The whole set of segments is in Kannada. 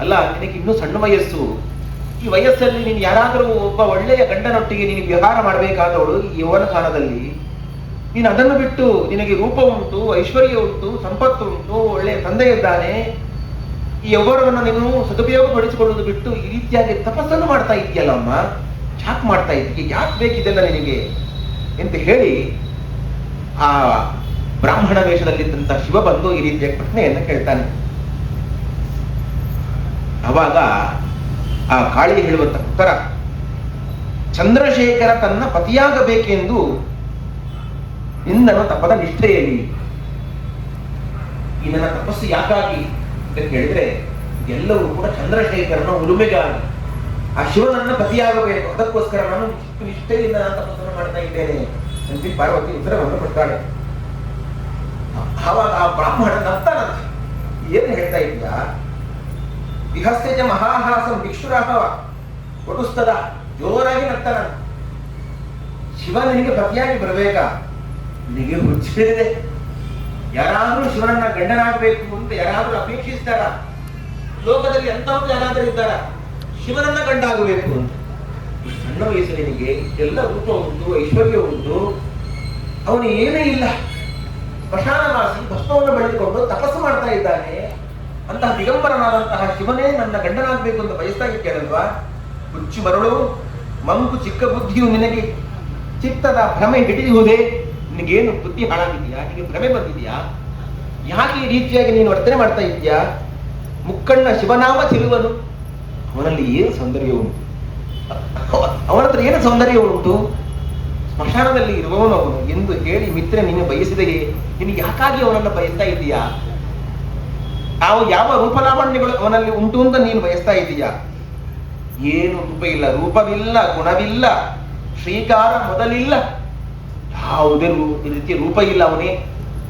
ಅಲ್ಲ, ನಿನಗೆ ಇನ್ನೂ ಸಣ್ಣ ವಯಸ್ಸು. ಈ ವಯಸ್ಸಲ್ಲಿ ನೀನು ಯಾರಾದರೂ ಒಬ್ಬ ಒಳ್ಳೆಯ ಗಂಡನೊಟ್ಟಿಗೆ ನೀನು ವಿಹಾರ ಮಾಡಬೇಕಾದವಳು ಈ ಯೌವನ ಕಾಲದಲ್ಲಿ. ನೀನು ಅದನ್ನು ಬಿಟ್ಟು ನಿನಗೆ ರೂಪ ಉಂಟು, ಐಶ್ವರ್ಯ ಉಂಟು, ಸಂಪತ್ತು ಉಂಟು, ಒಳ್ಳೆಯ ತಂದೆ ಇದ್ದಾನೆ, ಈ ಯೌವನವನ್ನು ನೀನು ಸದುಪಯೋಗ ಪಡಿಸಿಕೊಳ್ಳುವುದು ಬಿಟ್ಟು ಈ ರೀತಿಯಾಗಿ ತಪಸ್ಸನ್ನು ಮಾಡ್ತಾ ಇದೆಯಲ್ಲಮ್ಮ, ಯಾಕೆ ಮಾಡ್ತಾ ಇದೆಯಾ, ಯಾಕೆ ಬೇಕಿದೆಲ್ಲ ನಿನಗೆ ಅಂತ ಹೇಳಿ ಆ ಬ್ರಾಹ್ಮಣ ವೇಷದಲ್ಲಿದ್ದಂಥ ಶಿವ ಬಂದು ಈ ರೀತಿಯ ಪ್ರಶ್ನೆಯನ್ನು ಕೇಳ್ತಾನೆ. ಅವಾಗ ಆ ಕಾಳಿ ಹೇಳುವಂತ ಉತ್ತರ, ಚಂದ್ರಶೇಖರ ತನ್ನ ಪತಿಯಾಗಬೇಕೆಂದು ನಿನ್ನನ್ನು ತಪದ ನಿಷ್ಠೆಯಲ್ಲಿ. ಈ ನನ್ನ ತಪಸ್ಸು ಯಾಕಾಗಿ ಅಂತ ಕೇಳಿದ್ರೆ ಎಲ್ಲವೂ ಕೂಡ ಚಂದ್ರಶೇಖರನ ಉಳುಮೆಗಾಗಿ. ಆ ಶಿವನನ್ನ ಪತಿಯಾಗಬೇಕು, ಅದಕ್ಕೋಸ್ಕರ ನಾನು ನಿಷ್ಠೆಯಿಂದ ನಾನು ತಪಸ್ಸನ್ನು ಮಾಡ್ತಾ ಇದ್ದೇನೆ ಅಂತ ಪಾರ್ವತಿ ಉತ್ತರವನ್ನು ಕೊಡ್ತಾಳೆ. ಆವಾಗ ಆ ಬ್ರಾಹ್ಮಣ ನಗ್ತಾನಂತೆ. ಏನು ಹೇಳ್ತಾ ಇದೆಯಾ? ವಿಹಸ್ಯಜ ಮಹಾಹಾಸಂ ಭಿಕ್ಷುರಾಹವ ಕೊಡುಸ್ತದ, ಜೋರಾಗಿ ನಗ್ತಾನ. ಶಿವ ನಿನಗೆ ಪತಿಯಾಗಿ ಬರಬೇಕಾ? ನಿನಗೆ ಹುಚ್ಚಿಡಿದೆ. ಯಾರಾದ್ರೂ ಶಿವನನ್ನ ಗಂಡನಾಗಬೇಕು ಅಂತ ಯಾರಾದ್ರೂ ಅಪೇಕ್ಷಿಸ್ತಾರ? ಲೋಕದಲ್ಲಿ ಎಂತವ್ರು ಯಾರಾದ್ರೂ ಇದ್ದಾರ ಶಿವನನ್ನ ಗಂಡಾಗಬೇಕು ಅಂತ? ಈ ಸಣ್ಣ ವಯಸ್ಸಿನಿಗೆ ಎಲ್ಲ ರೂಪ ಉಂಟು, ಐಶ್ವರ್ಯ ಉಂಟು, ಅವನು ಏನೇ ಇಲ್ಲ, ಸ್ಮಶಾನವಾಸಿ ಭಸ್ಮವನ್ನು ಬೆಳೆದುಕೊಂಡು ತಪಸ್ಸು ಮಾಡ್ತಾ ಇದ್ದಾನೆ. ಅಂತಹ ದಿಗಂಬರನಾದಂತಹ ಶಿವನೇ ನನ್ನ ಗಂಡನಾಗಬೇಕು ಅಂತ ಬಯಸ್ತಾ ಇದ್ದೇನಲ್ವಾ? ಹುಚ್ಚು ಮರಳು, ಮಂಕು ಚಿಕ್ಕ ಬುದ್ಧಿಯು ನಿನಗೆ ಚಿತ್ತದ ಭ್ರಮೆ ಹಿಡಿಯುವುದೇ? ನಿನಗೇನು ಬುದ್ಧಿ ಹಾಳಾಗಿದೆಯಾ? ನಿನಗೆ ಭ್ರಮೆ ಬಂದಿದೆಯಾ? ಯಾಕೆ ಈ ರೀತಿಯಾಗಿ ನೀನು ವರ್ತನೆ ಮಾಡ್ತಾ ಇದ್ದೀಯಾ? ಮುಕ್ಕಣ್ಣ ಶಿವನಾಮ ತಿರುವನು, ಅವನಲ್ಲಿ ಏನು ಸೌಂದರ್ಯ ಉಂಟು? ಅವನ ಹತ್ರ ಏನು ಸೌಂದರ್ಯ ಉಂಟು? ಸ್ಮಶಾನದಲ್ಲಿ ಇರುವವನು ಅವನು ಎಂದು ಹೇಳಿ ಮಿತ್ರ ನಿನ್ನ ಬಯಸಿದೆಯೇ? ನೀನು ಯಾಕಾಗಿ ಅವನನ್ನ ಬಯಸ್ತಾ ಇದ್ದೀಯಾ? ನಾವು ಯಾವ ರೂಪಲಾವಣ್ಯಗಳು ಅವನಲ್ಲಿ ಉಂಟು ಅಂತ ನೀನು ಬಯಸ್ತಾ ಇದ್ದೀಯಾ? ಏನು ರೂಪವಿಲ್ಲ, ಗುಣವಿಲ್ಲ, ಶ್ರೀಕಾರ ಮೊದಲಿಲ್ಲ, ಯಾವುದೇ ರೀತಿಯ ರೂಪ ಇಲ್ಲ ಅವನೇ.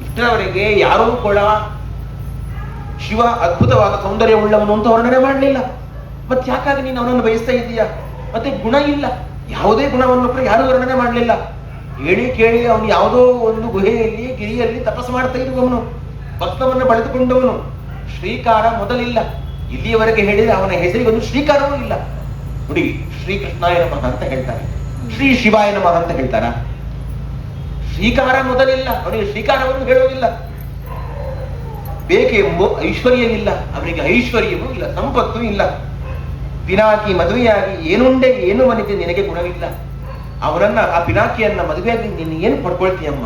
ಇಷ್ಟರವರೆಗೆ ಯಾರೂ ಕೂಡ ಶಿವ ಅದ್ಭುತವಾದ ಸೌಂದರ್ಯ ಉಳ್ಳವನು ಅಂತ ವರ್ಣನೆ ಮಾಡಲಿಲ್ಲ. ಮತ್ತೆ ಯಾಕಾಗಿ ನೀನು ಅವನನ್ನು ಬಯಸ್ತಾ ಇದ್ದೀಯಾ? ಮತ್ತೆ ಗುಣ ಇಲ್ಲ, ಯಾವುದೇ ಗುಣವನ್ನು ಕೂಡ ಯಾರು ವರ್ಣನೆ ಮಾಡಲಿಲ್ಲ. ಹೇಳಿ ಕೇಳಿ ಅವನು ಯಾವುದೋ ಒಂದು ಗುಹೆಯಲ್ಲಿ ಗಿರಿಯಲ್ಲಿ ತಪಸ್ಸು ಮಾಡ್ತಾ ಇರುವವನು, ಭಕ್ತವನ್ನು ಬಳೆದುಕೊಂಡವನು, ಶ್ರೀಕಾರ ಮೊದಲಿಲ್ಲ. ಇಲ್ಲಿಯವರೆಗೆ ಹೇಳಿದ್ರೆ ಅವನ ಹೆಸರಿಗೆ ಒಂದು ಶ್ರೀಕಾರವೂ ಇಲ್ಲ. ನೋಡಿ, ಶ್ರೀಕೃಷ್ಣಾಯ ನಮಃ ಅಂತ ಹೇಳ್ತಾರೆ, ಶ್ರೀ ಶಿವಾಯ ನಮಃ ಅಂತ ಹೇಳ್ತಾರ? ಶ್ರೀಕಾರ ಮೊದಲಿಲ್ಲ, ಅವನಿಗೆ ಶ್ರೀಕಾರವನ್ನು ಹೇಳುವುದಿಲ್ಲ. ಬೇಕೆಂಬ ಐಶ್ವರ್ಯ ಇಲ್ಲ, ಅವನಿಗೆ ಐಶ್ವರ್ಯವೂ ಇಲ್ಲ, ಸಂಪತ್ತು ಇಲ್ಲ. ಪಿನಾಕಿ ಮದುವೆಯಾಗಿ ಏನುಂಡೆ ಏನು ಮನಿತೆ ನಿನಗೆ ಗುಣವಿಲ್ಲ. ಅವನನ್ನ, ಆ ಪಿನಾಕಿಯನ್ನ ಮದುವೆಯಾಗಿ ನೀನು ಏನು ಪಡ್ಕೊಳ್ತೀಯಮ್ಮ?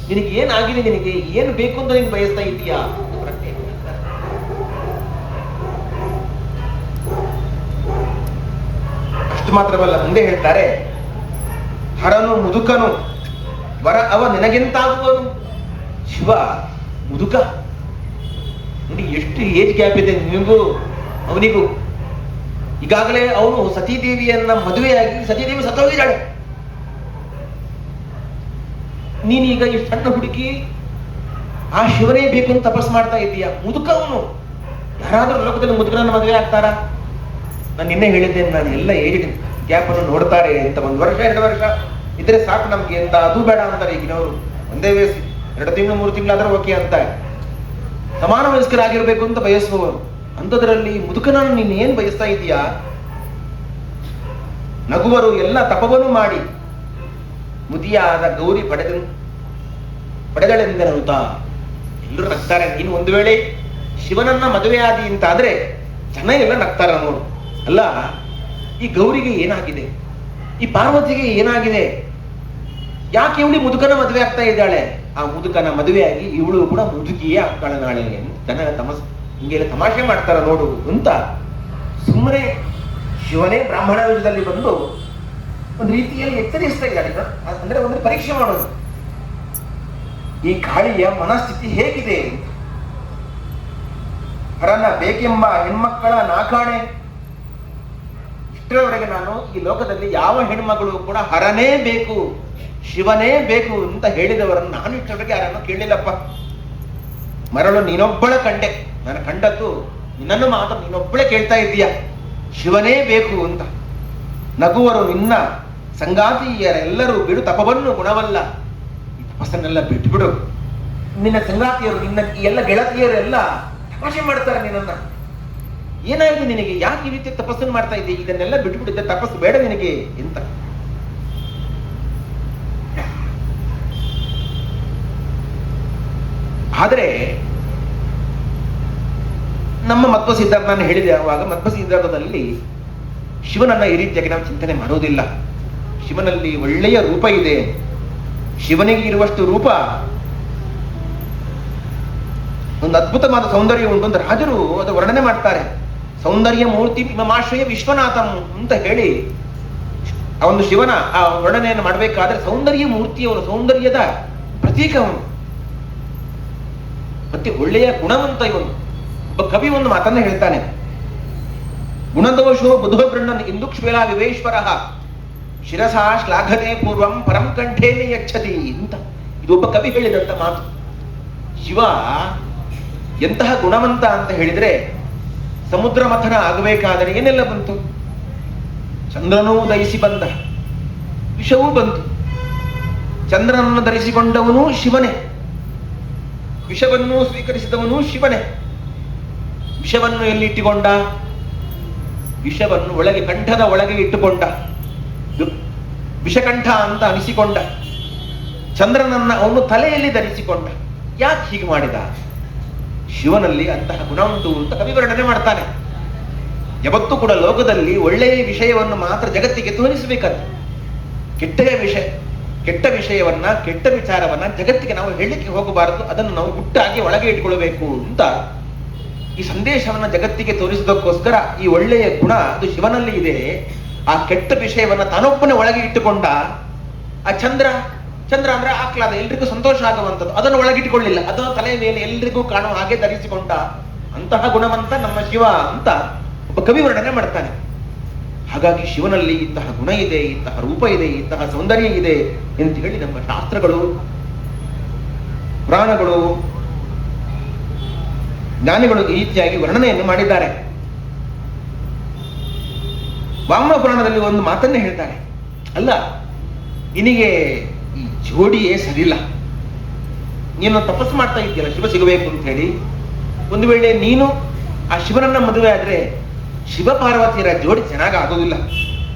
ನಿನಗೆ ಏನಾಗಿದೆ? ನಿನಗೆ ಏನು ಬೇಕು ಅಂತ ನೀನು ಬಯಸ್ತಾ ಇದೀಯಾ? ಅಷ್ಟು ಮಾತ್ರವಲ್ಲ, ಮುಂದೆ ಹೇಳ್ತಾರೆ, ಹರನು ಮುದುಕನು ವರ ಅವ ನಿನಗೆಂತಾಗುವನು. ಶಿವ ಮುದುಕ. ನೋಡಿ, ಎಷ್ಟು ಏಜ್ ಗ್ಯಾಪ್ ಇದೆ ನಿನಗೂ ಅವನಿಗೂ. ಈಗಾಗಲೇ ಅವನು ಸತೀದೇವಿಯನ್ನ ಮದುವೆಯಾಗಿ ಸತೀದೇವಿ ಸತ್ತೋಗಿದ್ದಾಳೆ. ನೀನೀಗ ಈ ಸಣ್ಣ ಹುಡುಕಿ ಆ ಶಿವನೇ ಬೇಕು ಅಂತ ತಪಸ್ ಮಾಡ್ತಾ ಇದ್ದೀಯ. ಮುದುಕ ಅವನು. ಯಾರಾದ್ರೂ ಲೋಕದಲ್ಲಿ ಮುದುಕನನ್ನ ಮದುವೆ ಆಗ್ತಾರಾ? ನಾನು ನಿನ್ನೆ ಹೇಳಿದ್ದೇನೆ, ನಾನು ಎಲ್ಲ ಏಜ್ ಗ್ಯಾಪ್ ಅನ್ನು ನೋಡ್ತಾರೆ ಅಂತ. 1 ವರ್ಷ 2 ವರ್ಷ ಇದ್ರೆ ಸಾಕು ನಮ್ಗೆ ಅಂತ, ಅದು ಬೇಡ ಅಂತಾರೆ ಈಗಿನವರು. ಒಂದೇ ವಯಸ್ಸು 2 ತಿಂಗಳು 3 ತಿಂಗಳಾದ್ರೂ ಓಕೆ ಅಂತಾರೆ. ಸಮಾನ ವಯಸ್ಕರಾಗಿರ್ಬೇಕು ಅಂತ ಬಯಸುವವರು. ಅಂಥದ್ರಲ್ಲಿ ಮುದುಕನನ್ನು ನೀನು ಏನ್ ಬಯಸ್ತಾ ಇದೀಯಾ? ನಗುವರು ಎಲ್ಲ ತಪವನ್ನು ಮಾಡಿ ಮುದಿಯಾದ ಗೌರಿ ಪಡೆದಳೆಂದನಂತ ಎಲ್ಲರೂ ನಗ್ತಾರೆ. ನೀನು ಒಂದು ವೇಳೆ ಶಿವನನ್ನ ಮದುವೆ ಆದಿ ಅಂತ ಆದ್ರೆ ಜನ ಎಲ್ಲ ನಗ್ತಾರ ನೋಡು. ಅಲ್ಲ, ಈ ಗೌರಿಗೆ ಏನಾಗಿದೆ? ಈ ಪಾರ್ವತಿಗೆ ಏನಾಗಿದೆ? ಯಾಕೆ ಇವಳು ಮುದುಕನ ಮದುವೆ ಆಗ್ತಾ ಇದ್ದಾಳೆ? ಆ ಮುದುಕನ ಮದುವೆಯಾಗಿ ಇವಳು ಕೂಡ ಮುದುಕಿಯೇ ಆಗ್ತಾಳೆ ನಾಳೆ. ಜನ ಹಿಂಗೆಲ್ಲ ತಮಾಷೆ ಮಾಡ್ತಾರ ನೋಡು ಅಂತ ಸುಮ್ಮನೆ ಶಿವನೇ ಬ್ರಾಹ್ಮಣ ವೇಷದಲ್ಲಿ ಬಂದು ಒಂದು ರೀತಿಯಲ್ಲಿ ಎಚ್ಚರಿಸ್ತಾ ಇದ್ದಾಳೆ. ಅಂದ್ರೆ ಒಂದು ಪರೀಕ್ಷೆ ಮಾಡೋದು, ಈ ಕಾಳಿಯ ಮನಸ್ಥಿತಿ ಹೇಗಿದೆ. ಹರನ ಬೇಕೆಂಬ ಹೆಣ್ಮಕ್ಕಳ ನಾಕಾಣೆ. ಇಷ್ಟರವರೆಗೆ ನಾನು ಈ ಲೋಕದಲ್ಲಿ ಯಾವ ಹೆಣ್ಮಗಳು ಕೂಡ ಹರನೇ ಬೇಕು, ಶಿವನೇ ಬೇಕು ಅಂತ ಹೇಳಿದವರನ್ನು ನಾನು ಇಷ್ಟರವರೆಗೆ ಯಾರನ್ನು ಕೇಳಿಲ್ಲಪ್ಪ. ಮರಳು ನೀನೊಬ್ಬಳ ಕಂಡೆ, ನಾನು ಕಂಡದ್ದು ನಿನ್ನನ್ನು ಮಾತ್ರ ನೀನೊಬ್ಬಳೇ ಕೇಳ್ತಾ ಇದ್ದೀಯ, ಶಿವನೇ ಬೇಕು ಅಂತ. ನಗುವರು ನಿನ್ನ ಸಂಗಾತಿಯರೆಲ್ಲರೂ ಬಿಡು ತಪವನ್ನು ಗುಣವಲ್ಲ. ಈ ತಪಸ್ಸನ್ನೆಲ್ಲ ಬಿಟ್ಬಿಡು. ನಿನ್ನ ಸಂಗಾತಿಯರು, ನಿನ್ನ ಎಲ್ಲ ಗೆಳತಿಯರೆಲ್ಲ ತಮಾಷೆ ಮಾಡ್ತಾರೆ ನಿನ್ನನ್ನ. ಏನಾಗಿದೆ ನಿನಗೆ? ಯಾಕೆ ಈ ರೀತಿ ತಪಸ್ಸನ್ನು ಮಾಡ್ತಾ ಇದ್ದೆ? ಇದನ್ನೆಲ್ಲ ಬಿಟ್ಟುಬಿಟ್ಟಿದ್ದೆ, ತಪಸ್ಸು ಬೇಡ ನಿನಗೆ ಎಂತ. ಆದರೆ ನಮ್ಮ ಮಧ್ವ ಸಿದ್ಧಾಂತ ನಾನು ಹೇಳಿದೆ ಆವಾಗ, ಮಧ್ವ ಸಿದ್ಧಾಂತದಲ್ಲಿ ಶಿವನನ್ನ ಈ ರೀತಿಯಾಗಿ ನಾವು ಚಿಂತನೆ ಮಾಡೋದಿಲ್ಲ. ಶಿವನಲ್ಲಿ ಒಳ್ಳೆಯ ರೂಪ ಇದೆ. ಶಿವನಿಗೆ ಇರುವಷ್ಟು ರೂಪ, ಒಂದು ಅದ್ಭುತವಾದ ಸೌಂದರ್ಯ ಉಂಟು ಅಂತ ರಾಜರು ಅದು ವರ್ಣನೆ ಮಾಡ್ತಾರೆ. ಸೌಂದರ್ಯ ಮೂರ್ತಿ ಮಮಾಶ್ರಯ ವಿಶ್ವನಾಥಂ ಅಂತ ಹೇಳಿ ಆ ಒಂದು ಶಿವನ ಆ ವರ್ಣನೆಯನ್ನು ಮಾಡಬೇಕಾದ್ರೆ ಸೌಂದರ್ಯ ಮೂರ್ತಿಯವನು, ಸೌಂದರ್ಯದ ಪ್ರತೀಕ ಅವನು, ಮತ್ತೆ ಒಳ್ಳೆಯ ಗುಣವಂತ ಇವನು. ಒಬ್ಬ ಕವಿ ಒಂದು ಮಾತನ್ನ ಹೇಳ್ತಾನೆ, ಗುಣದೋಷೋ ಬುಧೋ ಬೃಣ್ಣನ್ ಇಂದುಕ್ಷೇಲಾ ವಿವೇಶ್ವರ ಶಿರಸಾ ಶ್ಲಾಘನೆ ಪೂರ್ವಂ ಪರಂ ಕಂಠೇನೆ ಯಚ್ಛತಿ ಅಂತ. ಇದು ಒಬ್ಬ ಕವಿ ಹೇಳಿದಂತ ಮಾತು. ಶಿವ ಎಂತಹ ಗುಣವಂತ ಅಂತ ಹೇಳಿದ್ರೆ, ಸಮುದ್ರ ಮಥನ ಆಗಬೇಕಾದರೆ ಏನೆಲ್ಲ ಬಂತು? ಚಂದ್ರನೂ ದಯಿಸಿ ಬಂದ, ವಿಷವೂ ಬಂತು. ಚಂದ್ರನನ್ನು ಧರಿಸಿಕೊಂಡವನು ಶಿವನೇ, ವಿಷವನ್ನು ಸ್ವೀಕರಿಸಿದವನು ಶಿವನೇ. ವಿಷವನ್ನು ಎಲ್ಲಿಟ್ಟುಕೊಂಡ? ವಿಷವನ್ನು ಒಳಗೆ, ಕಂಠದ ಒಳಗೆ ಇಟ್ಟುಕೊಂಡ, ವಿಷಕಂಠ ಅಂತ ಅನಿಸಿಕೊಂಡ. ಚಂದ್ರನನ್ನ ಅವನು ತಲೆಯಲ್ಲಿ ಧರಿಸಿಕೊಂಡ. ಯಾಕೆ ಹೀಗೆ ಮಾಡಿದ? ಶಿವನಲ್ಲಿ ಅಂತಹ ಗುಣ ಉಂಟು ಅಂತ ಕವಿ ವರ್ಣನೆ ಮಾಡ್ತಾನೆ. ಯಾವತ್ತೂ ಕೂಡ ಲೋಕದಲ್ಲಿ ಒಳ್ಳೆಯ ವಿಷಯವನ್ನು ಮಾತ್ರ ಜಗತ್ತಿಗೆ ತೋರಿಸಬೇಕಂತ. ಕೆಟ್ಟ ವಿಷಯವನ್ನ, ಕೆಟ್ಟ ವಿಚಾರವನ್ನ ಜಗತ್ತಿಗೆ ನಾವು ಹೇಳಲಿಕ್ಕೆ ಹೋಗಬಾರದು. ಅದನ್ನು ನಾವು ಗುಟ್ಟಾಗಿ ಒಳಗೆ ಇಟ್ಕೊಳ್ಬೇಕು ಅಂತ ಈ ಸಂದೇಶವನ್ನ ಜಗತ್ತಿಗೆ ತೋರಿಸೋದಕ್ಕೋಸ್ಕರ ಈ ಒಳ್ಳೆಯ ಗುಣ ಅದು ಶಿವನಲ್ಲಿ ಇದೆ. ಆ ಕೆಟ್ಟ ವಿಷಯವನ್ನ ತಾನೊಬ್ಬನೇ ಒಳಗೆ ಇಟ್ಟುಕೊಂಡ. ಆ ಚಂದ್ರ ಅಂದ್ರೆ ಆಹ್ಲಾದ, ಎಲ್ರಿಗೂ ಸಂತೋಷ ಆಗುವಂಥದ್ದು, ಅದನ್ನು ಒಳಗಿಟ್ಟುಕೊಳ್ಳಿಲ್ಲ, ಅದನ್ನು ತಲೆಯ ಮೇಲೆ ಎಲ್ರಿಗೂ ಕಾಣುವ ಹಾಗೆ ಧರಿಸಿಕೊಂಡ. ಅಂತಹ ಗುಣವಂತ ನಮ್ಮ ಶಿವ ಅಂತ ಒಬ್ಬ ಕವಿ ವರ್ಣನೆ ಮಾಡ್ತಾನೆ. ಹಾಗಾಗಿ ಶಿವನಲ್ಲಿ ಇಂತಹ ಗುಣ ಇದೆ, ಇಂತಹ ರೂಪ ಇದೆ, ಇಂತಹ ಸೌಂದರ್ಯ ಇದೆ ಅಂತ ಹೇಳಿ ನಮ್ಮ ಶಾಸ್ತ್ರಗಳು, ಪುರಾಣಗಳು, ಜ್ಞಾನಿಗಳು ಈ ರೀತಿಯಾಗಿ ವರ್ಣನೆಯನ್ನು ಮಾಡಿದ್ದಾರೆ. ವಾಮನ ಪುರಾಣದಲ್ಲಿ ಒಂದು ಮಾತನ್ನೇ ಹೇಳ್ತಾರೆ, ಅಲ್ಲ ನಿನಗೆ ಈ ಜೋಡಿಯೇ ಸರಿಯಿಲ್ಲ, ನೀನು ತಪಸ್ಸು ಮಾಡ್ತಾ ಇದ್ದೀಯಲ್ಲ ಶಿವ ಸಿಗಬೇಕು ಅಂತ ಹೇಳಿ. ಒಂದು ವೇಳೆ ನೀನು ಆ ಶಿವನನ್ನ ಮದುವೆ ಆದ್ರೆ ಶಿವ ಪಾರ್ವತಿಯರ ಜೋಡಿ ಚೆನ್ನಾಗಿ ಆಗೋದಿಲ್ಲ.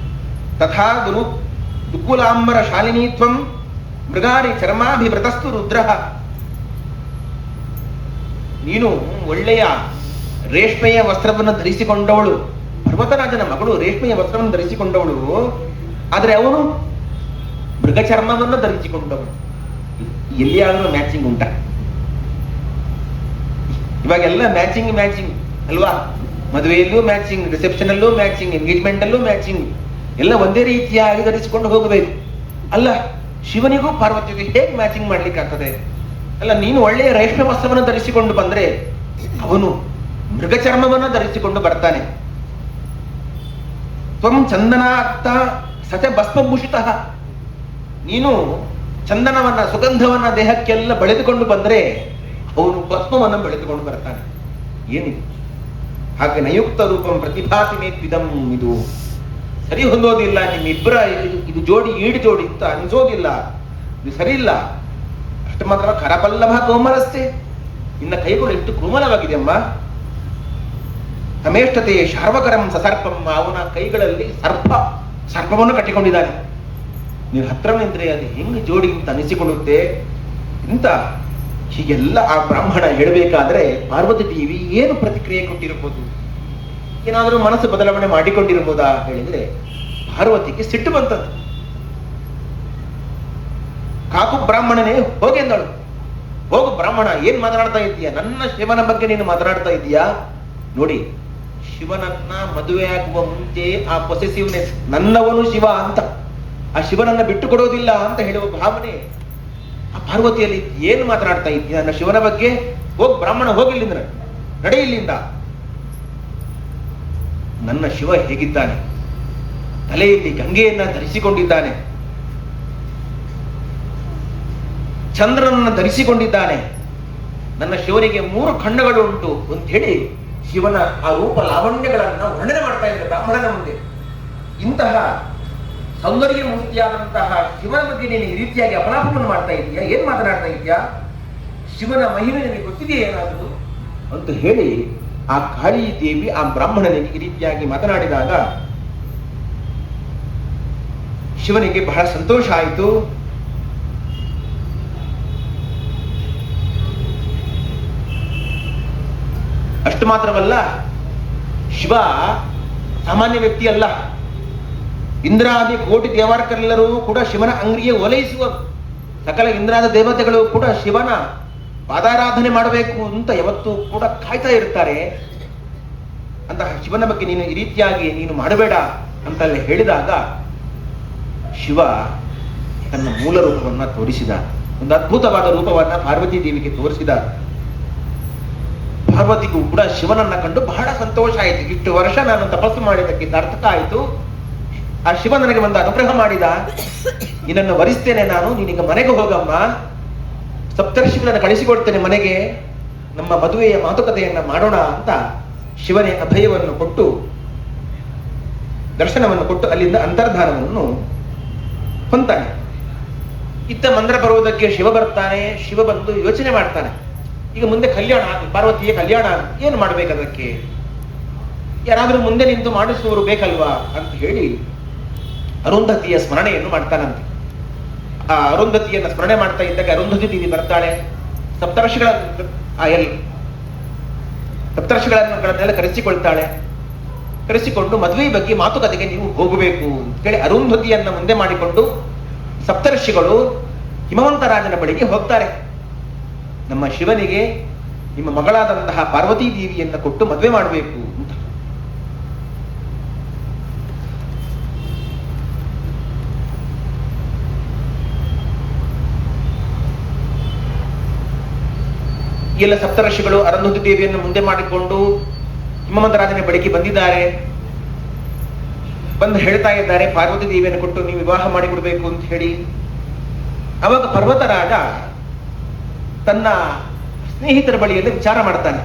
ತಥಾ ಗುರು ದುಕುಲಾಂಬರ ಶಾಲಿನೀತ್ವಂ ಮೃಗಾರಿ ಚರ್ಮಾಭಿವ್ರತಸ್ತು ರುದ್ರ. ನೀನು ಒಳ್ಳೆಯ ರೇಷ್ಮೆಯ ವಸ್ತ್ರವನ್ನು ಧರಿಸಿಕೊಂಡವಳು, ಪರ್ವತರಾಜನ ಮಗಳು ರೇಷ್ಮೆಯ ವಸ್ತ್ರವನ್ನು ಧರಿಸಿಕೊಂಡವಳು, ಆದರೆ ಅವನು ಮೃಗಚರ್ಮವನ್ನು ಧರಿಸಿಕೊಂಡವನು. ಎಲ್ಲಿಯಾದರೂ ಮ್ಯಾಚಿಂಗ್ ಉಂಟಾ? ಇವಾಗೆಲ್ಲ ಮ್ಯಾಚಿಂಗ್ ಅಲ್ವಾ? ಮದುವೆಯಲ್ಲೂ ಮ್ಯಾಚಿಂಗ್, ರಿಸೆಪ್ಷನ್ ಅಲ್ಲೂ ಮ್ಯಾಚಿಂಗ್, ಎಂಗೇಜ್ಮೆಂಟ್ ಅಲ್ಲೂ ಮ್ಯಾಚಿಂಗ್, ಎಲ್ಲ ಒಂದೇ ರೀತಿಯಾಗಿ ಧರಿಸಿಕೊಂಡು ಹೋಗಬೇಕು. ಅಲ್ಲ, ಶಿವನಿಗೂ ಪಾರ್ವತಿಗೂ ಹೇಗೆ ಮ್ಯಾಚಿಂಗ್ ಮಾಡ್ಲಿಕ್ಕೆ ಆಗ್ತದೆ? ಅಲ್ಲ, ನೀನು ಒಳ್ಳೆಯ ರೇಷ್ಮೆ ವಸ್ತ್ರವನ್ನು ಧರಿಸಿಕೊಂಡು ಬಂದ್ರೆ ಅವನು ಮೃಗಚರ್ಮವನ್ನು ಧರಿಸಿಕೊಂಡು ಬರ್ತಾನೆ. ತ್ವಂ ಚಂದನಾತ್ತ ಸಚ ಭಸ್ಮಭೂಷಿತ. ನೀನು ಚಂದನವನ್ನ, ಸುಗಂಧವನ್ನ ದೇಹಕ್ಕೆಲ್ಲ ಬೆಳೆದುಕೊಂಡು ಬಂದ್ರೆ ಅವನು ಭಸ್ಮವನ್ನು ಬೆಳೆದುಕೊಂಡು ಬರ್ತಾನೆ. ಏನಿದು? ಹಾಗೆ ನಯುಕ್ತ ರೂಪಂ ಪ್ರತಿಭಾತಿ ಮೇತ್ವಿದಂ. ಇದು ಸರಿ ಹೊಂದೋದಿಲ್ಲ, ನಿಮ್ಮಿಬ್ಬರ ಇದು ಜೋಡಿ ಈಡು ಜೋಡಿ ಅಂತ ಅನಿಸೋದಿಲ್ಲ, ಇದು ಸರಿ ಇಲ್ಲ. ಅಷ್ಟು ಮಾತ್ರ ಕರಪಲ್ಲಭ ಕೋಮಲಸ್ತೆ, ನಿನ್ನ ಕೈಗಳು ಎಷ್ಟು ಕೋಮಲವಾಗಿದೆ ಅಮ್ಮ. ತಮೇಷ್ಟತೆ ಶಾರ್ವಕರಂ ಸಸರ್ಪಂ. ಅವನ ಕೈಗಳಲ್ಲಿ ಸರ್ಪವನ್ನು ಕಟ್ಟಿಕೊಂಡಿದ್ದಾನೆ. ನೀವು ಹತ್ರ ನಿಂತ್ರೆ ಅದು ಹೆಂಗ್ ಜೋಡಿ ಅಂತ ಅನಿಸಿಕೊಳ್ಳುತ್ತೆ ಇಂತ. ಹೀಗೆಲ್ಲ ಆ ಬ್ರಾಹ್ಮಣ ಹೇಳಬೇಕಾದ್ರೆ ಪಾರ್ವತಿ ದೇವಿ ಏನು ಪ್ರತಿಕ್ರಿಯೆ ಕೊಟ್ಟಿರಬಹುದು? ಏನಾದರೂ ಮನಸ್ಸು ಬದಲಾವಣೆ ಮಾಡಿಕೊಂಡಿರಬಹುದಾ ಹೇಳಿದ್ರೆ ಪಾರ್ವತಿಗೆ ಸಿಟ್ಟು ಬಂತದ್ದು. ಕಾಕು ಬ್ರಾಹ್ಮಣನೇ ಹೋಗಿ ಎಂದಳು. ಹೋಗು ಬ್ರಾಹ್ಮಣ, ಏನ್ ಮಾತನಾಡ್ತಾ ಇದ್ದೀಯಾ? ನನ್ನ ಶಿವನ ಬಗ್ಗೆ ನೀನು ಮಾತನಾಡ್ತಾ ಇದ್ದೀಯಾ? ನೋಡಿ, ಶಿವನನ್ನ ಮದುವೆ ಆಗುವ ಮುಂಚೆ ಆ ಪೊಸೆಸಿವ್ನೆಸ್, ನನ್ನವನು ಶಿವ ಅಂತ, ಆ ಶಿವನನ್ನ ಬಿಟ್ಟು ಕೊಡೋದಿಲ್ಲ ಅಂತ ಹೇಳುವ ಭಾವನೆ ಆ ಪಾರ್ವತಿಯಲ್ಲಿ. ಏನು ಮಾತನಾಡ್ತಾ ಇದ್ದೀಯ ನನ್ನ ಶಿವನ ಬಗ್ಗೆ? ಹೋಗ್ ಬ್ರಾಹ್ಮಣ, ಹೋಗಿಲ್ಲಿಂದ, ನಡೆಯಿಲ್ಲಿಂದ. ನನ್ನ ಶಿವ ಹೇಗಿದ್ದಾನೆ? ತಲೆಯಲ್ಲಿ ಗಂಗೆಯನ್ನ ಧರಿಸಿಕೊಂಡಿದ್ದಾನೆ, ಚಂದ್ರನನ್ನು ಧರಿಸಿಕೊಂಡಿದ್ದಾನೆ. ನನ್ನ ಶಿವನಿಗೆ 3 ಕಣ್ಣುಗಳು ಉಂಟು ಅಂತ ಹೇಳಿ ಶಿವನ ಆ ರೂಪ ಲಾವಣ್ಯಗಳನ್ನ ವರ್ಣನೆ ಮಾಡ್ತಾ ಇದ್ದಾರೆ ಬ್ರಾಹ್ಮಣನ ಮುಂದೆ. ಇಂತಹ ಸೌಂದರ್ಯ ಮೂರ್ತಿಯಾದಂತಹ ಶಿವನ ಬಗ್ಗೆ ನೀನು ಈ ರೀತಿಯಾಗಿ ಅಪಲಾಪವನ್ನು ಮಾಡ್ತಾ ಇದೀಯಾ? ಏನ್ ಮಾತನಾಡ್ತಾ ಇದೀಯಾ? ಶಿವನ ಮಹಿಮೆ ನಿನಗೆ ಗೊತ್ತಿದೆಯಾ ಏನಾದರೂ ಅಂತ ಹೇಳಿ ಆ ಕಾಳಿ ದೇವಿ ಆ ಬ್ರಾಹ್ಮಣನಿಗೆ ಈ ರೀತಿಯಾಗಿ ಮಾತನಾಡಿದಾಗ ಶಿವನಿಗೆ ಬಹಳ ಸಂತೋಷ ಆಯಿತು. ಅಷ್ಟು ಮಾತ್ರವಲ್ಲ, ಶಿವ ಸಾಮಾನ್ಯ ವ್ಯಕ್ತಿ ಅಲ್ಲ. ಇಂದ್ರಾದಿ ಕೋಟಿ ದೇವಾರ್ಕರೆಲ್ಲರೂ ಕೂಡ ಶಿವನ ಅಂಗಡಿಗೆ ಓಲೈಸುವ ಸಕಲ ಇಂದ್ರಾದ ದೇವತೆಗಳು ಕೂಡ ಶಿವನ ಪಾದಾರಾಧನೆ ಮಾಡಬೇಕು ಅಂತ ಯಾವತ್ತೂ ಕೂಡ ಕಾಯ್ತಾ ಇರ್ತಾರೆ. ಅಂತಹ ಶಿವನ ಬಗ್ಗೆ ನೀನು ಈ ರೀತಿಯಾಗಿ ನೀನು ಮಾಡಬೇಡ ಅಂತಲ್ಲಿ ಹೇಳಿದಾಗ ಶಿವ ತನ್ನ ಮೂಲ ರೂಪವನ್ನ ತೋರಿಸಿದ. ಒಂದು ಅದ್ಭುತವಾದ ರೂಪವನ್ನ ಪಾರ್ವತಿ ದೇವಿಗೆ ತೋರಿಸಿದ. ಪಾರ್ವತಿಗೂ ಕೂಡ ಶಿವನನ್ನ ಕಂಡು ಬಹಳ ಸಂತೋಷ ಆಯಿತು. ಇಷ್ಟು ವರ್ಷ ನಾನು ತಪಸ್ಸು ಮಾಡಿದ್ದಕ್ಕೆ ಸಾರ್ಥಕ ಆಯಿತು. ಆ ಶಿವ ನನಗೆ ಒಂದು ಅನುಗ್ರಹ ಮಾಡಿದ, ನಿನ್ನನ್ನು ವರಿಸ್ತೇನೆ ನಾನು, ನೀನೀಗ ಮನೆಗೆ ಹೋಗಮ್ಮ, ಸಪ್ತರ್ಷಿಗಳನ್ನು ಕಳಿಸಿಕೊಡ್ತೇನೆ ಮನೆಗೆ, ನಮ್ಮ ಮದುವೆಯ ಮಾತುಕತೆಯನ್ನ ಮಾಡೋಣ ಅಂತ ಶಿವನೇ ಅಭಯವನ್ನು ಕೊಟ್ಟು ದರ್ಶನವನ್ನು ಕೊಟ್ಟು ಅಲ್ಲಿಂದ ಅಂತರ್ಧಾನವನ್ನು ಹೊಂತಾನೆ. ಇತ್ತ ಮಂದ್ರ ಬರುವುದಕ್ಕೆ ಶಿವ ಬರ್ತಾನೆ. ಶಿವ ಬಂದು ಯೋಚನೆ ಮಾಡ್ತಾನೆ, ಈಗ ಮುಂದೆ ಕಲ್ಯಾಣ, ಪಾರ್ವತಿಯ ಕಲ್ಯಾಣ, ಏನು ಮಾಡ್ಬೇಕದಕ್ಕೆ, ಯಾರಾದ್ರೂ ಮುಂದೆ ನಿಂತು ಮಾಡಿಸುವವರು ಬೇಕಲ್ವಾ ಅಂತ ಹೇಳಿ ಅರುಂಧತಿಯ ಸ್ಮರಣೆಯನ್ನು ಮಾಡ್ತಾನಂತೆ. ಆ ಅರುಂಧತಿಯನ್ನ ಸ್ಮರಣೆ ಮಾಡ್ತಾ ಇದ್ದಾಗ ಅರುಂಧತಿ ದೇವಿ ಬರ್ತಾಳೆ. ಸಪ್ತರ್ಷಿಗಳನ್ನೆಲ್ಲ ಕರೆಸಿಕೊಳ್ತಾಳೆ. ಕರೆಸಿಕೊಂಡು ಮದುವೆ ಬಗ್ಗೆ ಮಾತುಕತೆಗೆ ನೀವು ಹೋಗಬೇಕು ಅಂತ ಹೇಳಿ ಅರುಂಧತಿಯನ್ನ ಮುಂದೆ ಮಾಡಿಕೊಂಡು ಸಪ್ತರ್ಷಿಗಳು ಹಿಮವಂತರಾಜನ ಬಳಿಗೆ ಹೋಗ್ತಾರೆ. ನಮ್ಮ ಶಿವನಿಗೆ ನಿಮ್ಮ ಮಗಳಾದಂತಹ ಪಾರ್ವತೀ ದೇವಿಯನ್ನ ಕೊಟ್ಟು ಮದುವೆ ಮಾಡಬೇಕು ಅಂತ. ಎಲ್ಲ ಸಪ್ತರ್ಷಿಗಳು ಅರುಂಧತಿ ದೇವಿಯನ್ನು ಮುಂದೆ ಮಾಡಿಕೊಂಡು ಹಿಮವಂತರಾಜನ ಬಳಿಗೆ ಬಂದಿದ್ದಾರೆ. ಬಂದು ಹೇಳ್ತಾ ಇದ್ದಾರೆ, ಪಾರ್ವತಿ ದೇವಿಯನ್ನು ಕೊಟ್ಟು ನೀವು ವಿವಾಹ ಮಾಡಿಕೊಡ್ಬೇಕು ಅಂತ ಹೇಳಿ. ಅವಾಗ ಪರ್ವತರಾಜ ತನ್ನ ಸ್ನೇಹಿತರ ಬಳಿಯಲ್ಲಿ ವಿಚಾರ ಮಾಡ್ತಾನೆ.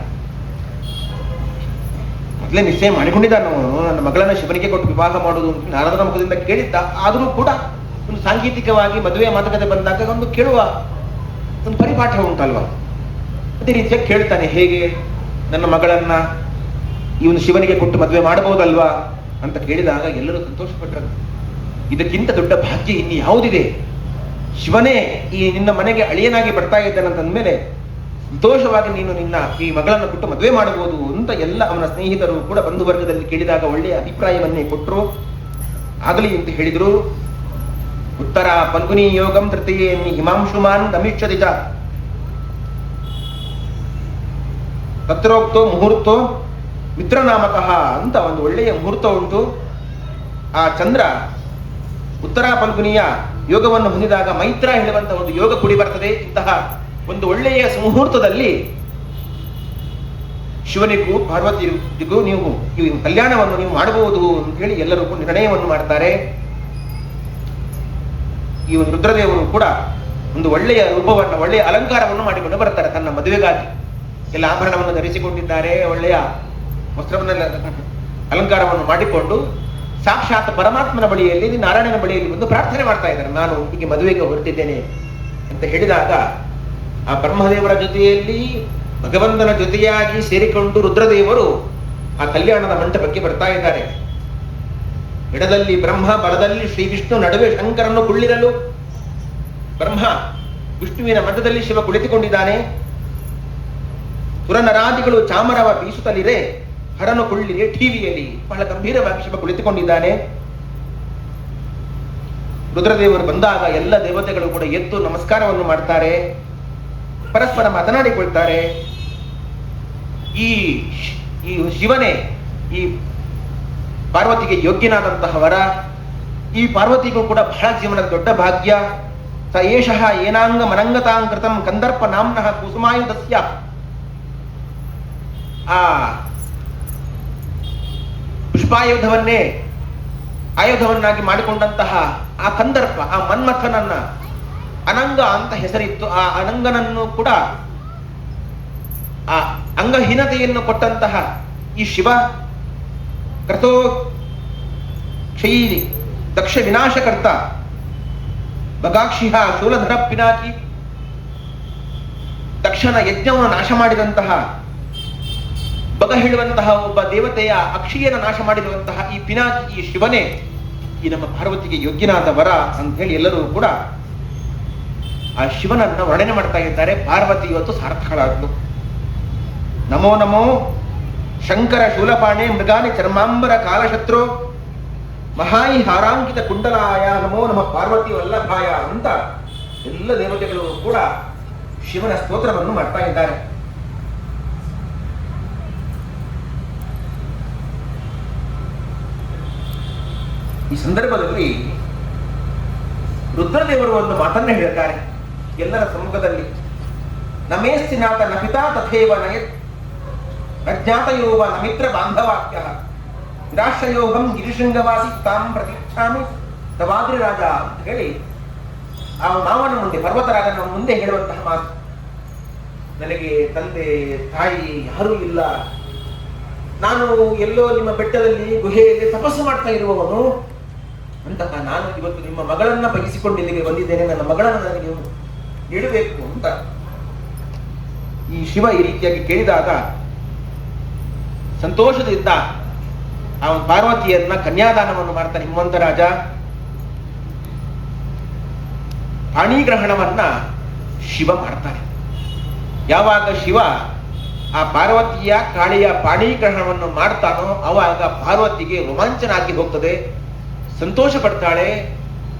ಮೊದಲೇ ನಿಶ್ಚಯ ಮಾಡಿಕೊಂಡಿದ್ದಾನು, ನನ್ನ ಮಗಳನ್ನ ಶಿವನಿಗೆ ಕೊಟ್ಟು ವಿವಾಹ ಮಾಡುವುದು ಅಂತ ನಾರದನ ಮುಖದಿಂದ ಕೇಳಿದ್ದ. ಆದರೂ ಕೂಡ ಒಂದು ಸಾಂಕೇತಿಕವಾಗಿ ಮದುವೆಯ ಮಾತುಕತೆ ಬಂದಾಗ ಒಂದು ಕೇಳುವ ಒಂದು ಪರಿಪಾಠ ಉಂಟಲ್ವಾ, ಅದೇ ರೀತಿಯಾಗಿ ಕೇಳ್ತಾನೆ, ಹೇಗೆ ನನ್ನ ಮಗಳನ್ನ ಇವನು ಶಿವನಿಗೆ ಕೊಟ್ಟು ಮದುವೆ ಮಾಡಬಹುದಲ್ವಾ ಅಂತ ಕೇಳಿದಾಗ ಎಲ್ಲರೂ ಸಂತೋಷಪಟ್ಟರು. ಇದಕ್ಕಿಂತ ದೊಡ್ಡ ಭಾಗ್ಯ ಇನ್ನು ಯಾವುದಿದೆ, ಶಿವನೇ ಈ ನಿನ್ನ ಮನೆಗೆ ಅಳಿಯನಾಗಿ ಬರ್ತಾ ಇದ್ದಾನಂತಂದ್ಮೇಲೆ ಸಂತೋಷವಾಗಿ ನೀನು ನಿನ್ನ ಈ ಮಗಳನ್ನು ಕೊಟ್ಟು ಮದುವೆ ಮಾಡಬಹುದು ಅಂತ ಎಲ್ಲ ಅವನ ಸ್ನೇಹಿತರು ಕೂಡ ಬಂಧು ವರ್ಗದಲ್ಲಿ ಕೇಳಿದಾಗ ಒಳ್ಳೆಯ ಅಭಿಪ್ರಾಯವನ್ನೇ ಕೊಟ್ಟರು. ಆಗಲಿ ಅಂತ ಹೇಳಿದ್ರು. ಉತ್ತರ ಫಲ್ಗುನಿ ಯೋಗಂ ತೃತೀಯೇ ಹಿಮಾಂಶುಮಾನ್ ಗಮಿಷ್ಯತಿ ಚ ತತ್ರೋಕ್ತೋ ಮುಹೂರ್ತೋ ಮಿತ್ರನಾಮಕಃ ಅಂತ ಒಂದು ಒಳ್ಳೆಯ ಮುಹೂರ್ತ ಉಂಟು. ಆ ಚಂದ್ರ ಉತ್ತರ ಫಲ್ಗುನಿಯ ಯೋಗವನ್ನು ಹೊಂದಿದಾಗ ಮೈತ್ರ ಹೇಳುವಂತಹ ಒಂದು ಯೋಗ ಕುಡಿ ಬರ್ತದೆ. ಇಂತಹ ಒಂದು ಒಳ್ಳೆಯ ಮುಹೂರ್ತದಲ್ಲಿ ಶಿವನಿಗೂ ಪಾರ್ವತಿಗೂ ನೀವು ಈ ಕಲ್ಯಾಣವನ್ನು ನೀವು ಮಾಡಬಹುದು ಅಂತ ಹೇಳಿ ಎಲ್ಲರೂ ಕೂಡ ನಿರ್ಣಯವನ್ನು ಮಾಡ್ತಾರೆ. ಈ ಒಂದು ರುದ್ರದೇವರು ಕೂಡ ಒಂದು ಒಳ್ಳೆಯ ರೂಪವನ್ನು, ಒಳ್ಳೆಯ ಅಲಂಕಾರವನ್ನು ಮಾಡಿಕೊಂಡು ಬರ್ತಾರೆ. ತನ್ನ ಮದುವೆಗಾಗಿ ಎಲ್ಲ ಆಭರಣವನ್ನು ಧರಿಸಿಕೊಂಡಿದ್ದಾರೆ, ಒಳ್ಳೆಯ ವಸ್ತ್ರವನ್ನೆಲ್ಲ ಅಲಂಕಾರವನ್ನು ಮಾಡಿಕೊಂಡು ಸಾಕ್ಷಾತ್ ಪರಮಾತ್ಮನ ಬಳಿಯಲ್ಲಿ, ನಾರಾಯಣನ ಬಳಿಯಲ್ಲಿ ಒಂದು ಪ್ರಾರ್ಥನೆ ಮಾಡ್ತಾ ಇದ್ದಾರೆ, ನಾನು ಹೀಗೆ ಮದುವೆಗೆ ಹೊರಟಿದ್ದೇನೆ ಅಂತ ಹೇಳಿದಾಗ ಆ ಬ್ರಹ್ಮದೇವರ ಜೊತೆಯಲ್ಲಿ ಭಗವಂತನ ಜೊತೆಯಾಗಿ ಸೇರಿಕೊಂಡು ರುದ್ರದೇವರು ಆ ಕಲ್ಯಾಣದ ಮಂಟಪಕ್ಕೆ ಬರ್ತಾ ಇದ್ದಾರೆ. ಎಡದಲ್ಲಿ ಬ್ರಹ್ಮ, ಬಲದಲ್ಲಿ ಶ್ರೀ ವಿಷ್ಣು, ನಡುವೆ ಶಂಕರನ್ನು ಕುಳ್ಳಿರಲು ಬ್ರಹ್ಮ, ವಿಷ್ಣುವಿನ ಮಧ್ಯದಲ್ಲಿ ಶಿವ ಕುಳಿತುಕೊಂಡಿದ್ದಾನೆ. ಸುರನರಾದಿಗಳು ಚಾಮರವ ಬೀಸುತ್ತಲಿರೆ, ಹರನು ಕುಳ್ಳಿರೆ ಟಿವಿಯಲ್ಲಿ ಬಹಳ ಗಂಭೀರವಾಗಿ ಶಿವ ಕುಳಿತುಕೊಂಡಿದ್ದಾನೆ. ರುದ್ರದೇವರು ಬಂದಾಗ ಎಲ್ಲ ದೇವತೆಗಳು ಕೂಡ ಎದ್ದು ನಮಸ್ಕಾರವನ್ನು ಮಾಡ್ತಾರೆ, ಪರಸ್ಪರ ಮಾತನಾಡಿಕೊಳ್ತಾರೆ. ಈ ಶಿವನೇ ಈ ಪಾರ್ವತಿಗೆ ಯೋಗ್ಯನಾದಂತಹ ವರ. ಈ ಪಾರ್ವತಿಗೂ ಕೂಡ ಬಹಳ ಜೀವನದ ದೊಡ್ಡ ಭಾಗ್ಯ. ಸ ಏಷಃ ಏನಾಂಗ ಮನಂಗತಾಂಕೃತಂ ಕಂದರ್ಪ ನಾಮ್ನಃ ಕುಸುಮಾಯುಧಸ್ಯ. ಆ ಪುಷ್ಪಾಯುಧವನ್ನೇ ಆಯುಧವನ್ನಾಗಿ ಮಾಡಿಕೊಂಡಂತಹ ಆ ಕಂದರ್ಪ, ಆ ಮನ್ಮಥನನ್ನ ಅನಂಗ ಅಂತ ಹೆಸರಿತ್ತು. ಆ ಅನಂಗನನ್ನು ಕೂಡ ಆ ಅಂಗಹೀನತೆಯನ್ನು ಕೊಟ್ಟಂತಹ ಈ ಶಿವ ಕರ್ತೋ ಕ್ಷಯೀ ದಕ್ಷ ವಿನಾಶಕರ್ತ ಬಗಾಕ್ಷಿಹ ಶೂಲಧರ ಪಿನಾಕಿ, ದಕ್ಷನ ಯಜ್ಞವನ್ನು ನಾಶ ಮಾಡಿದಂತಹ ಬಗ ಹೇಳುವಂತಹ ಒಬ್ಬ ದೇವತೆಯ ಅಕ್ಷಿಯನ ನಾಶ ಮಾಡಿರುವಂತಹ ಈ ಪಿನಾಕಿ, ಈ ಶಿವನೇ ಈ ನಮ್ಮ ಪಾರ್ವತಿಗೆ ಯೋಗ್ಯನಾದ ವರ ಅಂತ ಹೇಳಿ ಎಲ್ಲರೂ ಕೂಡ ಆ ಶಿವನನ್ನ ವರ್ಣನೆ ಮಾಡ್ತಾ ಇದ್ದಾರೆ. ಪಾರ್ವತಿ ಇವತ್ತು ಸಾರ್ಥಕಳಾದ್ಲು. ನಮೋ ನಮೋ ಶಂಕರ ಶೂಲಪಾಣೆ ಮೃಗಾನಿ ಚರ್ಮಾಂಬರ ಕಾಲಶತ್ರು ಮಹಾಯಿ ಹಾರಾಂಕಿತ ಕುಂಡಲಾಯ ನಮೋ ನಮ ಪಾರ್ವತಿ ವಲ್ಲಭಾಯ ಅಂತ ಎಲ್ಲ ದೇವತೆಗಳು ಕೂಡ ಶಿವನ ಸ್ತೋತ್ರವನ್ನು ಮಾಡ್ತಾ ಇದ್ದಾರೆ. ಈ ಸಂದರ್ಭದಲ್ಲಿ ರುದ್ರದೇವರು ಒಂದು ಮಾತನ್ನ ಹೇಳ್ತಾರೆ ಎಲ್ಲರ ಸಮ್ಮುಖದಲ್ಲಿ. ನಮೇಸ್ತಿನಾಥ ನ ಪಿತಾ ತಥೇವ ನಯತ್ ಅಜ್ಞಾತಯೋವ ನ ಮಿತ್ರ ಬಾಂಧವಾಕ್ಯ ನಿರಾಶ್ರಯೋಹಂ ಗಿರಿಶೃಂಗವಾಸಿ ತಾಂ ಪ್ರತೀಕ್ಷಾಮಿ ತವಾದ್ರಿ ರಾಜ ಅಂತ ಹೇಳಿ ಆ ಮಾವನ ಮುಂದೆ, ಪರ್ವತರಾಜನ ಮುಂದೆ ಹೇಳುವಂತಹ ಮಾತು. ನನಗೆ ತಂದೆ ತಾಯಿ ಯಾರೂ ಇಲ್ಲ, ನಾನು ಎಲ್ಲೋ ನಿಮ್ಮ ಬೆಟ್ಟದಲ್ಲಿ ಗುಹೆಯಲ್ಲಿ ತಪಸ್ಸು ಮಾಡ್ತಾ ಇರುವವನು ಅಂತಹ ನಾನು ಇವತ್ತು ನಿಮ್ಮ ಮಗಳನ್ನ ಬಯಸಿಕೊಂಡು ಇಲ್ಲಿಗೆ ಬಂದಿದ್ದೇನೆ, ನನ್ನ ಮಗಳನ್ನು ನನಗೆ ನೀಡಬೇಕು ಅಂತ ಈ ಶಿವ ಈ ರೀತಿಯಾಗಿ ಕೇಳಿದಾಗ ಸಂತೋಷದಿಂದ ಅವನ ಪಾರ್ವತಿಯನ್ನ ಕನ್ಯಾದಾನವನ್ನು ಮಾಡ್ತಾನೆ ಹಿಮವಂತ ರಾಜ. ಪಾಣಿಗ್ರಹಣವನ್ನ ಶಿವ ಮಾಡ್ತಾನೆ. ಯಾವಾಗ ಶಿವ ಆ ಪಾರ್ವತಿಯ ಕಾಳಿಯ ಪಾಣಿಗ್ರಹಣವನ್ನು ಮಾಡ್ತಾನೋ ಅವಾಗ ಪಾರ್ವತಿಗೆ ರೋಮಾಂಚನ ಆಗಿ ಹೋಗ್ತದೆ, ಸಂತೋಷ ಪಡ್ತಾಳೆ,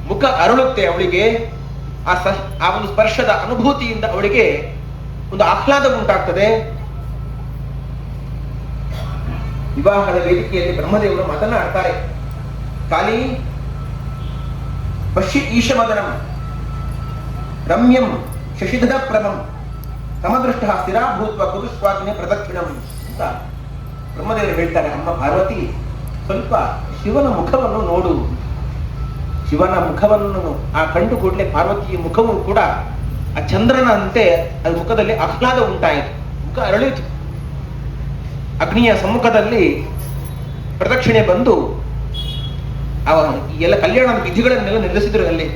ಮುಖ ಅರಳುತ್ತೆ ಅವಳಿಗೆ. ಆ ಒಂದು ಸ್ಪರ್ಶದ ಅನುಭೂತಿಯಿಂದ ಅವಳಿಗೆ ಒಂದು ಆಹ್ಲಾದ ಉಂಟಾಗ್ತದೆ. ವಿವಾಹದ ವೇದಿಕೆಯಲ್ಲಿ ಬ್ರಹ್ಮದೇವರು ಮಾತನಾಡ್ತಾರೆ. ಕಾಲಿ ಪಶ್ಯ ಈಶಮದನಂ ರಮ್ಯಂ ಶಶಿಧರ ಪ್ರಮಂ ಸಮದೃಷ್ಟ ಸ್ಥಿರಾಭೂತ್ವ ಕುರುಸ್ವಾಗ್ನೆ ಪ್ರದಕ್ಷಿಣಂ ಅಂತ ಬ್ರಹ್ಮದೇವರು ಹೇಳ್ತಾರೆ. ಅಮ್ಮ ಪಾರ್ವತಿ, ಸ್ವಲ್ಪ ಶಿವನ ಮುಖವನ್ನು ನೋಡು. ಶಿವನ ಮುಖವನ್ನು ಆ ಕಂಡು ಕೂಡಲೇ ಪಾರ್ವತಿಯ ಮುಖವು ಕೂಡ ಆ ಚಂದ್ರನಂತೆ ಅದು ಮುಖದಲ್ಲಿ ಆಹ್ಲಾದ ಉಂಟಾಯಿತು, ಮುಖ ಅರಳಿತು. ಅಗ್ನಿಯ ಸಮ್ಮುಖದಲ್ಲಿ ಪ್ರದಕ್ಷಿಣೆ ಬಂದು ಎಲ್ಲ ಕಲ್ಯಾಣದ ವಿಧಿಗಳನ್ನೆಲ್ಲ ನಿಲ್ಲಿಸಿದ್ರು ಅಲ್ಲಿ.